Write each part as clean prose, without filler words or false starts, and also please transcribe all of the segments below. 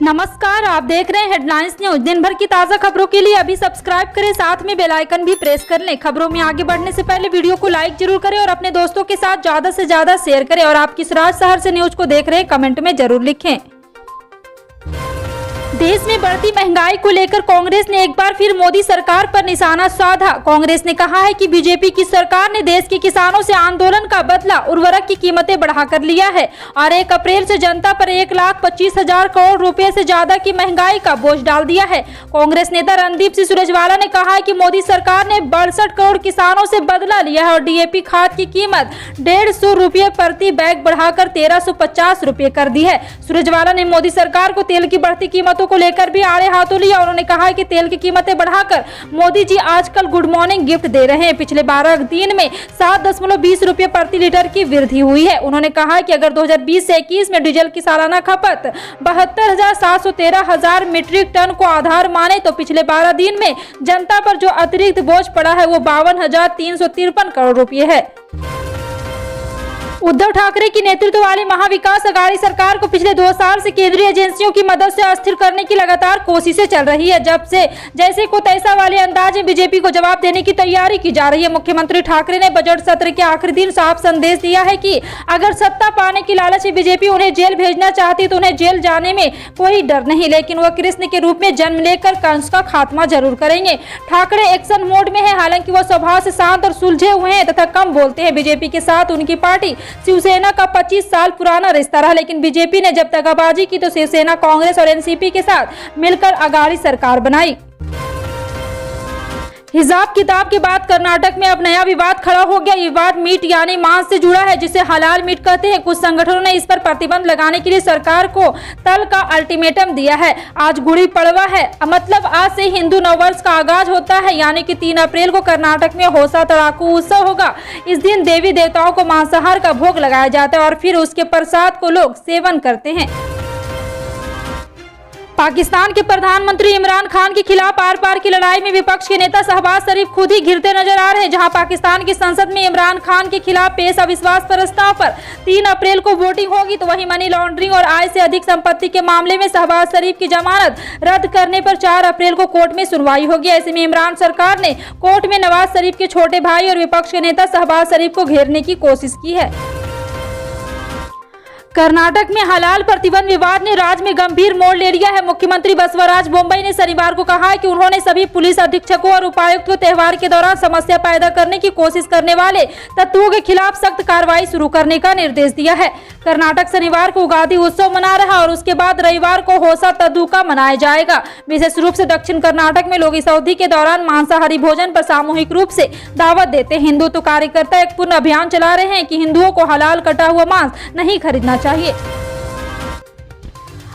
नमस्कार, आप देख रहे हैं हेडलाइंस न्यूज। दिन भर की ताज़ा खबरों के लिए अभी सब्सक्राइब करें, साथ में बेल आइकन भी प्रेस कर लें। खबरों में आगे बढ़ने से पहले वीडियो को लाइक जरूर करें और अपने दोस्तों के साथ ज्यादा से ज्यादा शेयर करें। और आप किस राज्य शहर से न्यूज को देख रहे हैं कमेंट में जरूर लिखें। देश में बढ़ती महंगाई को लेकर कांग्रेस ने एक बार फिर मोदी सरकार पर निशाना साधा। कांग्रेस ने कहा है कि बीजेपी की सरकार ने देश के किसानों से आंदोलन का बदला उर्वरक की कीमतें बढ़ाकर लिया है और 1 अप्रैल से जनता पर 1,25,000 करोड़ रुपए से ज्यादा की महंगाई का बोझ डाल दिया है। कांग्रेस नेता रणदीप सिंह सुरजेवाला ने कहा है कि मोदी सरकार ने 62 करोड़ किसानों से बदला लिया है और डीएपी खाद की कीमत 150 रुपये प्रति बैग बढ़ाकर 1350 रुपये कर दी है। सुरजेवाला ने मोदी सरकार को तेल की बढ़ती कीमतों को लेकर भी आड़े हाथों लिया। उन्होंने कहा कि तेल की कीमतें बढ़ाकर मोदी जी आजकल गुड मॉर्निंग गिफ्ट दे रहे हैं। पिछले 12 दिन में 7.20 रुपये प्रति लीटर की वृद्धि हुई है। उन्होंने कहा कि अगर 2020 से 21 में डीजल की सालाना खपत 72,713 मीट्रिक टन को आधार माने तो पिछले 12 दिन में जनता पर जो अतिरिक्त बोझ पड़ा है वो 52,353 करोड़ रुपये है। उद्धव ठाकरे की नेतृत्व वाली महाविकास अघाड़ी सरकार को पिछले 2 साल से केंद्रीय एजेंसियों की मदद से अस्थिर करने की लगातार कोशिशें चल रही है। जब से जैसे को तैसा वाले अंदाज में बीजेपी को जवाब देने की तैयारी की जा रही है। मुख्यमंत्री ठाकरे ने बजट सत्र के आखिरी दिन साफ संदेश दिया है कि अगर सत्ता पाने की लालच में बीजेपी उन्हें जेल भेजना चाहती तो उन्हें जेल जाने में कोई डर नहीं, लेकिन वह कृष्ण के रूप में जन्म लेकर कंस का खात्मा जरूर करेंगे। ठाकरे एक्शन मोड में है, हालांकि वह स्वभाव से शांत और सुलझे हुए हैं तथा कम बोलते हैं। बीजेपी के साथ उनकी पार्टी शिवसेना का 25 साल पुराना रिश्ता रहा, लेकिन बीजेपी ने जब दगाबाजी की तो शिवसेना कांग्रेस और एनसीपी के साथ मिलकर अघाड़ी सरकार बनाई। हिजाब किताब की बात कर्नाटक में अब नया विवाद खड़ा हो गया। ये विवाद मीट यानी मांस से जुड़ा है, जिसे हलाल मीट कहते हैं। कुछ संगठनों ने इस पर प्रतिबंध लगाने के लिए सरकार को तल का अल्टीमेटम दिया है। आज गुड़ी पड़वा है, मतलब आज से हिंदू नववर्ष का आगाज होता है, यानी कि 3 अप्रैल को कर्नाटक में होसा तड़ाकू उत्सव होगा। इस दिन देवी देवताओं को मांसाहार का भोग लगाया जाता है और फिर उसके प्रसाद को लोग सेवन करते हैं। पाकिस्तान के प्रधानमंत्री इमरान खान के खिलाफ आर पार की लड़ाई में विपक्ष के नेता शहबाज शरीफ खुद ही घिरते नजर आ रहे हैं। जहां पाकिस्तान की संसद में इमरान खान के खिलाफ पेश अविश्वास प्रस्ताव पर 3 अप्रैल को वोटिंग होगी, तो वहीं मनी लॉन्ड्रिंग और आय से अधिक संपत्ति के मामले में शहबाज शरीफ की जमानत रद्द करने पर 4 अप्रैल को कोर्ट में सुनवाई होगी। ऐसे में इमरान सरकार ने कोर्ट में नवाज शरीफ के छोटे भाई और विपक्ष के नेता शहबाज शरीफ को घेरने की कोशिश की है। कर्नाटक में हलाल प्रतिबंध विवाद ने राज्य में गंभीर मोड़ ले लिया है। मुख्यमंत्री बसवराज बोम्मई ने शनिवार को कहा है कि उन्होंने सभी पुलिस अधीक्षकों और उपायुक्त को त्योहार के दौरान समस्या पैदा करने की कोशिश करने वाले तत्वों के खिलाफ सख्त कार्रवाई शुरू करने का निर्देश दिया है। कर्नाटक शनिवार को उगादी उत्सव मना रहा और उसके बाद रविवार को होसा तदुका मनाया जाएगा। विशेष रूप से दक्षिण कर्नाटक में लोग इस अवधि के दौरान मांसाहारी भोजन पर सामूहिक रूप से दावत देते हैं। हिंदुत्व कार्यकर्ता एक पूर्ण अभियान चला रहे हैं कि हिंदुओं को हलाल कटा हुआ मांस नहीं खरीदना चाहिए।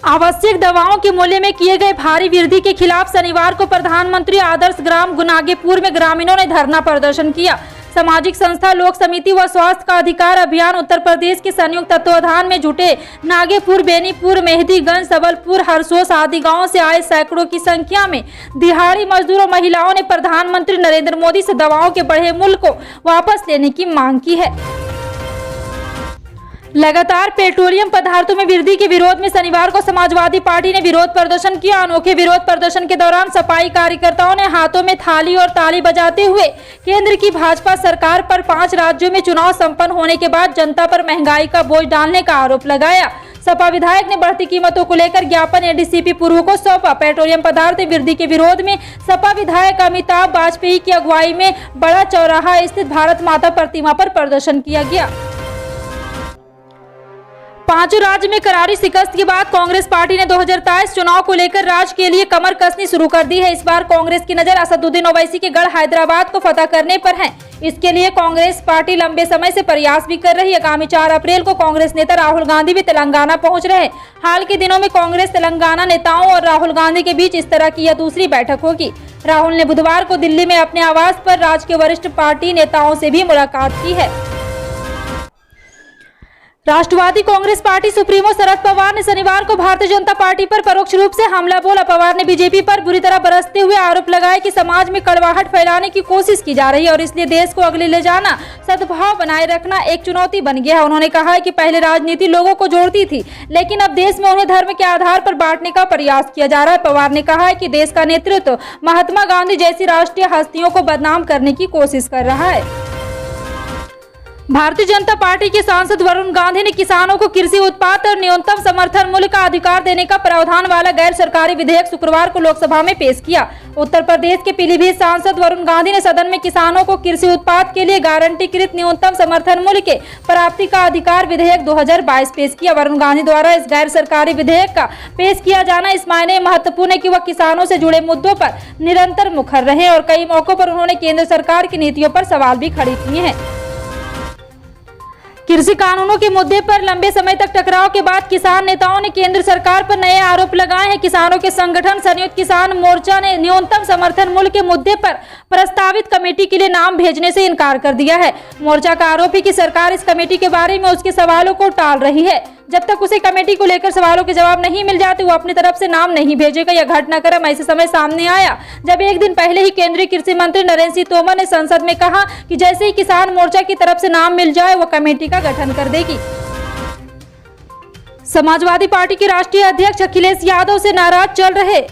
आवश्यक दवाओं के मूल्य में किए गए भारी वृद्धि के खिलाफ शनिवार को प्रधानमंत्री आदर्श ग्राम गुनागेपुर में ग्रामीणों ने धरना प्रदर्शन किया। सामाजिक संस्था लोक समिति व स्वास्थ्य का अधिकार अभियान उत्तर प्रदेश के संयुक्त तत्वावधान में जुटे नागेपुर, बेनीपुर, मेहदीगंज, सबलपुर, हरसोस आदि गांवों से आए सैकड़ों की संख्या में दिहाड़ी मजदूर और महिलाओं ने प्रधानमंत्री नरेंद्र मोदी से दवाओं के बढ़े मूल्य को वापस लेने की मांग की है। लगातार पेट्रोलियम पदार्थों में वृद्धि के विरोध में शनिवार को समाजवादी पार्टी ने विरोध प्रदर्शन किया। अनोखे विरोध प्रदर्शन के दौरान सफाई कार्यकर्ताओं ने हाथों में थाली और ताली बजाते हुए केंद्र की भाजपा सरकार पर 5 राज्यों में चुनाव संपन्न होने के बाद जनता पर महंगाई का बोझ डालने का आरोप लगाया। सपा विधायक ने बढ़ती कीमतों को लेकर ज्ञापन एडीसीपी पूर्व को सौंपा। पेट्रोलियम पदार्थ वृद्धि के विरोध में सपा विधायक अमिताभ वाजपेयी की अगुवाई में बड़ा चौराहा स्थित भारत माता प्रतिमा पर प्रदर्शन किया गया। 5 राज्य में करारी शिकस्त के बाद कांग्रेस पार्टी ने 2023 चुनाव को लेकर राज्य के लिए कमर कसनी शुरू कर दी है। इस बार कांग्रेस की नजर असदुद्दीन ओवैसी के गढ़ हैदराबाद को फतह करने पर है। इसके लिए कांग्रेस पार्टी लंबे समय से प्रयास भी कर रही है। आगामी 4 अप्रैल को कांग्रेस नेता राहुल गांधी भी तेलंगाना पहुंच रहे हैं। हाल के दिनों में कांग्रेस तेलंगाना नेताओं और राहुल गांधी के बीच इस तरह की यह दूसरी बैठक होगी। राहुल ने बुधवार को दिल्ली में अपने आवास पर राज्य के वरिष्ठ पार्टी नेताओं से भी मुलाकात की है। राष्ट्रवादी कांग्रेस पार्टी सुप्रीमो शरद पवार ने शनिवार को भारतीय जनता पार्टी पर परोक्ष रूप से हमला बोला। पवार ने बीजेपी पर बुरी तरह बरसते हुए आरोप लगाया कि समाज में कड़वाहट फैलाने की कोशिश की जा रही है और इसलिए देश को आगे ले जाना, सद्भाव बनाए रखना एक चुनौती बन गया है। उन्होंने कहा है कि पहले राजनीति लोगों को जोड़ती थी, लेकिन अब देश में उन्हें धर्म के आधार पर बांटने का प्रयास किया जा रहा है। पवार ने कहा है कि देश का नेतृत्व महात्मा गांधी जैसी राष्ट्रीय हस्तियों को बदनाम करने की कोशिश कर रहा है। भारतीय जनता पार्टी के सांसद वरुण गांधी ने किसानों को कृषि उत्पाद और न्यूनतम समर्थन मूल्य का अधिकार देने का प्रावधान वाला गैर सरकारी विधेयक शुक्रवार को लोकसभा में पेश किया। उत्तर प्रदेश के पीलीभीत सांसद वरुण गांधी ने सदन में किसानों को कृषि उत्पाद के लिए गारंटीकृत न्यूनतम समर्थन मूल्य के प्राप्ति का अधिकार विधेयक 2022 पेश किया। वरुण गांधी द्वारा इस गैर सरकारी विधेयक का पेश किया जाना इस मायने महत्वपूर्ण है कि वह किसानों से जुड़े मुद्दों पर निरंतर मुखर रहे और कई मौकों पर उन्होंने केंद्र सरकार की नीतियों पर सवाल भी खड़े किए हैं। कृषि कानूनों के मुद्दे पर लंबे समय तक टकराव के बाद किसान नेताओं ने केंद्र सरकार पर नए आरोप लगाए हैं। किसानों के संगठन संयुक्त किसान मोर्चा ने न्यूनतम समर्थन मूल्य के मुद्दे पर प्रस्तावित कमेटी के लिए नाम भेजने से इनकार कर दिया है। मोर्चा का आरोप है कि सरकार इस कमेटी के बारे में उसके सवालों को टाल रही है। जब तक उसे कमेटी को लेकर सवालों के जवाब नहीं मिल जाते वो अपनी तरफ से नाम नहीं भेजेगा। यह घटनाक्रम ऐसे समय सामने आया जब एक दिन पहले ही केंद्रीय कृषि मंत्री नरेंद्र सिंह तोमर ने संसद में कहा कि जैसे ही किसान मोर्चा की तरफ से नाम मिल जाए वो कमेटी का गठन कर देगी। समाजवादी पार्टी के राष्ट्रीय अध्यक्ष अखिलेश यादव से नाराज चल रहे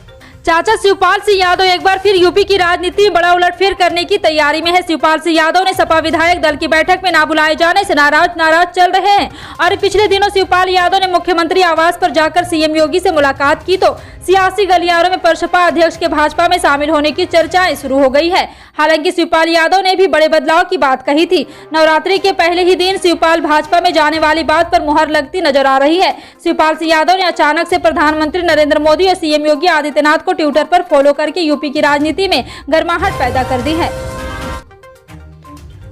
चाचा शिवपाल सिंह यादव एक बार फिर यूपी की राजनीति में बड़ा उलटफेर करने की तैयारी में है। शिवपाल सिंह यादव ने सपा विधायक दल की बैठक में ना बुलाए जाने से नाराज चल रहे हैं और पिछले दिनों शिवपाल यादव ने मुख्यमंत्री आवास पर जाकर सीएम योगी से मुलाकात की तो सियासी गलियारों में सपा अध्यक्ष के भाजपा में शामिल होने की चर्चाएं शुरू हो गई है। हालांकि शिवपाल यादव ने भी बड़े बदलाव की बात कही थी। नवरात्रि के पहले ही दिन शिवपाल भाजपा में जाने वाली बात पर मुहर लगती नजर आ रही है। शिवपाल सिंह यादव ने अचानक से प्रधानमंत्री नरेंद्र मोदी और सीएम योगी आदित्यनाथ को ट्विटर पर फॉलो करके यूपी की राजनीति में गर्माहट पैदा कर दी है।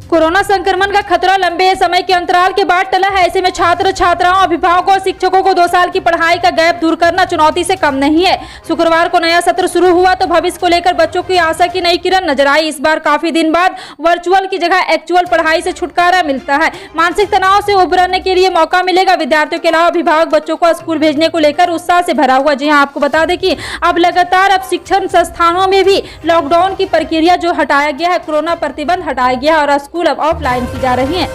कोरोना संक्रमण का खतरा लंबे समय के अंतराल के बाद टला है। ऐसे में छात्र छात्राओं, अभिभावकों और शिक्षकों को 2 साल की पढ़ाई का गैप दूर करना चुनौती से कम नहीं है। शुक्रवार को नया सत्र शुरू हुआ तो भविष्य को लेकर बच्चों की आशा की नई किरण नजर आई। इस बार काफी दिन बाद वर्चुअल की जगह एक्चुअल पढ़ाई से छुटकारा मिलता है। मानसिक तनाव से उबरने के लिए मौका मिलेगा। विद्यार्थियों के अलावा अभिभावक बच्चों को स्कूल भेजने को लेकर उत्साह से भरा हुआ। जी हाँ, आपको बता दें कि अब लगातार शिक्षण संस्थानों में भी लॉकडाउन की प्रक्रिया जो हटाया गया है, कोरोना प्रतिबंध हटाया गया और स्कूल अब ऑफलाइन की जा रही हैं।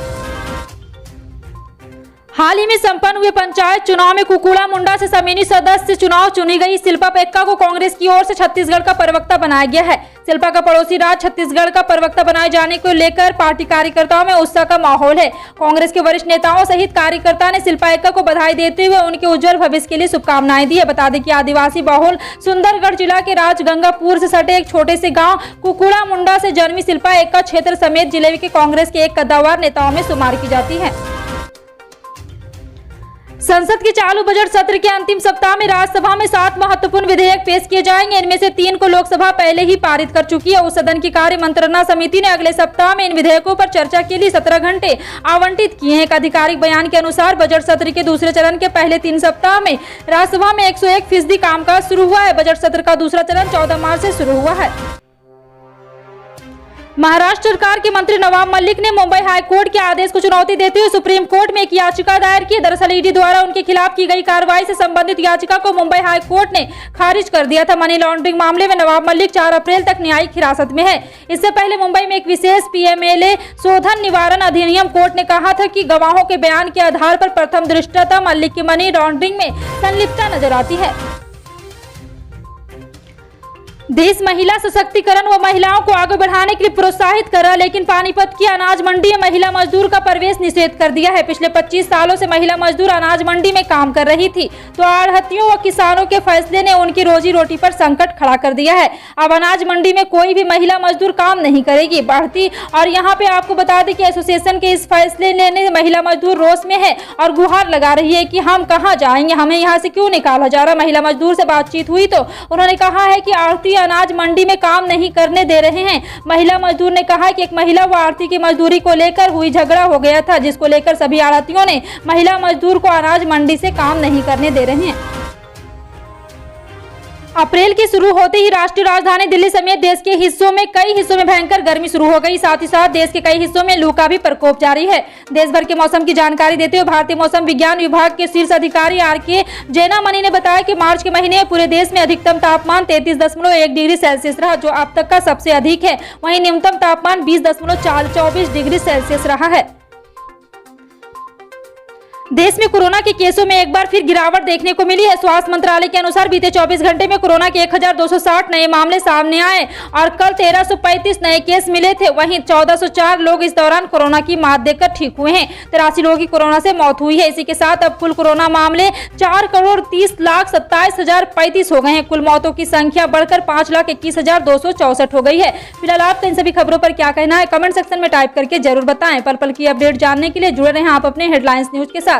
हाल ही में संपन्न हुए पंचायत चुनाव में कुकुड़ा मुंडा से जमीनी सदस्य चुनाव चुनी गई शिल्पा पेक्का को कांग्रेस की ओर से छत्तीसगढ़ का प्रवक्ता बनाया गया है। शिल्पा का पड़ोसी राज्य छत्तीसगढ़ का प्रवक्ता बनाए जाने को लेकर पार्टी कार्यकर्ताओं में उत्साह का माहौल है। कांग्रेस के वरिष्ठ नेताओं सहित कार्यकर्ता ने शिल्पा पेक्का को बधाई देते हुए उनके उज्जवल भविष्य के लिए शुभकामनाएं दी है। बता दें कि आदिवासी बहुल सुंदरगढ़ जिला के राजगंगापुर से सटे एक छोटे से गाँव कुकुड़ा मुंडा से जन्मी शिल्पा पेक्का क्षेत्र समेत जिले के कांग्रेस के एक कद्दावर नेताओं में शुमार की जाती है। संसद के चालू बजट सत्र के अंतिम सप्ताह में राज्यसभा में 7 महत्वपूर्ण विधेयक पेश किए जाएंगे। इनमें से 3 को लोकसभा पहले ही पारित कर चुकी है। उस सदन की कार्य मंत्रणा समिति ने अगले सप्ताह में इन विधेयकों पर चर्चा के लिए 17 घंटे आवंटित किए हैं। एक आधिकारिक बयान के अनुसार बजट सत्र के दूसरे चरण के पहले 3 सप्ताह में राज्यसभा में 101% कामकाज शुरू हुआ है। बजट सत्र का दूसरा चरण 14 मार्च से शुरू हुआ है। महाराष्ट्र सरकार के मंत्री नवाब मलिक ने मुंबई हाईकोर्ट के आदेश को चुनौती देते हुए सुप्रीम कोर्ट में एक याचिका दायर की। दरअसल ईडी द्वारा उनके खिलाफ की गई कार्रवाई से संबंधित याचिका को मुंबई हाईकोर्ट ने खारिज कर दिया था। मनी लॉन्ड्रिंग मामले में नवाब मलिक 4 अप्रैल तक न्यायिक हिरासत में है। इससे पहले मुंबई में एक विशेष पीएमएलए शोधन निवारण अधिनियम कोर्ट ने कहा था कि गवाहों के बयान के आधार पर प्रथम दृष्टया मलिक की मनी लॉन्ड्रिंग में संलिप्तता नजर आती है। देश महिला सशक्तिकरण व महिलाओं को आगे बढ़ाने के लिए प्रोत्साहित कर रहा, लेकिन पानीपत की अनाज मंडी में महिला मजदूर का प्रवेश निषेध कर दिया है। पिछले 25 सालों से महिला मजदूर अनाज मंडी में काम कर रही थी, तो आढ़तियों व किसानों के फैसले ने उनकी रोजी रोटी पर संकट खड़ा कर दिया है। अब अनाज मंडी में कोई भी महिला मजदूर काम नहीं करेगी बढ़ती। और यहाँ पे आपको बता दें कि एसोसिएशन के इस फैसले लेने से महिला मजदूर रोष में है और गुहार लगा रही है कि हम कहाँ जाएंगे, हमें यहाँ से क्यों निकाला जा रहा। महिला मजदूर से बातचीत हुई तो उन्होंने कहा है कि आढ़ती अनाज मंडी में काम नहीं करने दे रहे हैं। महिला मजदूर ने कहा कि एक महिला व आढ़ती की मजदूरी को लेकर हुई झगड़ा हो गया था, जिसको लेकर सभी आढ़तियों ने महिला मजदूर को अनाज मंडी से काम नहीं करने दे रहे हैं। अप्रैल की शुरू होते ही राष्ट्रीय राजधानी दिल्ली समेत देश के कई हिस्सों में भयंकर गर्मी शुरू हो गई। साथ ही साथ देश के कई हिस्सों में लू का भी प्रकोप जारी है। देश भर के मौसम की जानकारी देते हुए भारतीय मौसम विज्ञान विभाग के शीर्ष अधिकारी आर.के. जैनामणि ने बताया कि मार्च के महीने में पूरे देश में अधिकतम तापमान 33.1 डिग्री सेल्सियस रहा, जो अब तक का सबसे अधिक है। वहीं न्यूनतम तापमान 20.24 डिग्री सेल्सियस रहा है। देश में कोरोना के केसों में एक बार फिर गिरावट देखने को मिली है। स्वास्थ्य मंत्रालय के अनुसार बीते 24 घंटे में कोरोना के 1260 नए मामले सामने आए और कल 1335 नए केस मिले थे। वहीं 1404 लोग इस दौरान कोरोना की मात देकर ठीक हुए हैं। 83 लोगों की कोरोना से मौत हुई है। इसी के साथ अब कुल कोरोना मामले 4,30,27,035 हो गए हैं। कुल मौतों की संख्या बढ़कर 5,21,264 हो गई है। फिलहाल आपका इन सभी खबरों पर क्या कहना है, कमेंट सेक्शन में टाइप करके जरूर बताएं। पल पल की अपडेट जानने के लिए जुड़े रहें आप अपने हेडलाइंस न्यूज के साथ।